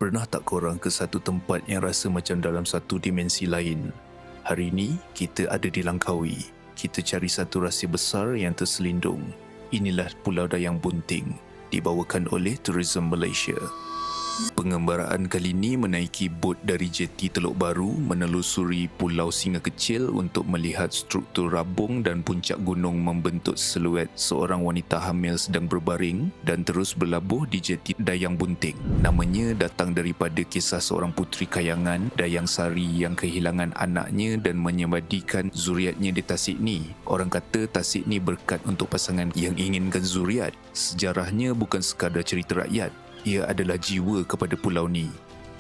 Pernah tak korang ke satu tempat yang rasa macam dalam satu dimensi lain? Hari ini, kita ada di Langkawi. Kita cari satu rahsia besar yang terselindung. Inilah Pulau Dayang Bunting, dibawakan oleh Tourism Malaysia. Pengembaraan kali ini menaiki bot dari jeti Teluk Baru menelusuri Pulau Singa Kecil untuk melihat struktur rabung dan puncak gunung membentuk siluet seorang wanita hamil sedang berbaring dan terus berlabuh di jeti Dayang Bunting. Namanya datang daripada kisah seorang puteri kayangan, Dayang Sari, yang kehilangan anaknya dan menyembadikan zuriatnya di tasik ni. Orang kata tasik ni berkat untuk pasangan yang inginkan zuriat. Sejarahnya bukan sekadar cerita rakyat. Ia adalah jiwa kepada pulau ni.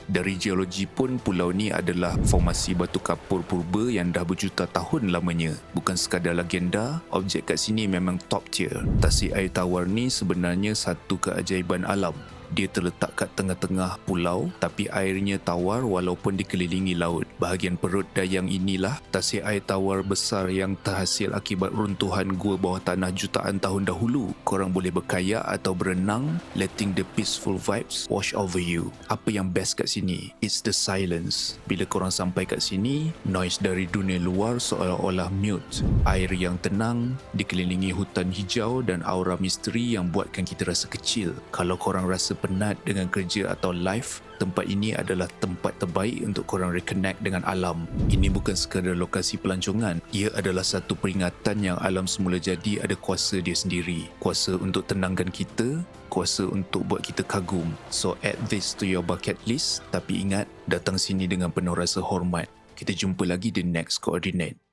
Dari geologi pun, pulau ni adalah formasi batu kapur purba yang dah berjuta tahun lamanya. Bukan sekadar legenda, objek kat sini memang top tier. Tasik air tawar ni sebenarnya satu keajaiban alam. Dia terletak kat tengah-tengah pulau tapi airnya tawar walaupun dikelilingi laut. Bahagian perut Dayang inilah tasik air tawar besar yang terhasil akibat runtuhan gua bawah tanah jutaan tahun dahulu. Korang boleh berkayak atau berenang, letting the peaceful vibes wash over you. Apa yang best kat sini? It's the silence. Bila korang sampai kat sini, noise dari dunia luar seolah-olah mute. Air yang tenang, dikelilingi hutan hijau dan aura misteri yang buatkan kita rasa kecil. Kalau korang rasa penat dengan kerja atau life, tempat ini adalah tempat terbaik untuk korang reconnect dengan alam. Ini bukan sekadar lokasi pelancongan, ia adalah satu peringatan yang alam semula jadi ada kuasa dia sendiri. Kuasa untuk tenangkan kita, kuasa untuk buat kita kagum. So add this to your bucket list, tapi ingat, datang sini dengan penuh rasa hormat. Kita jumpa lagi di next coordinate.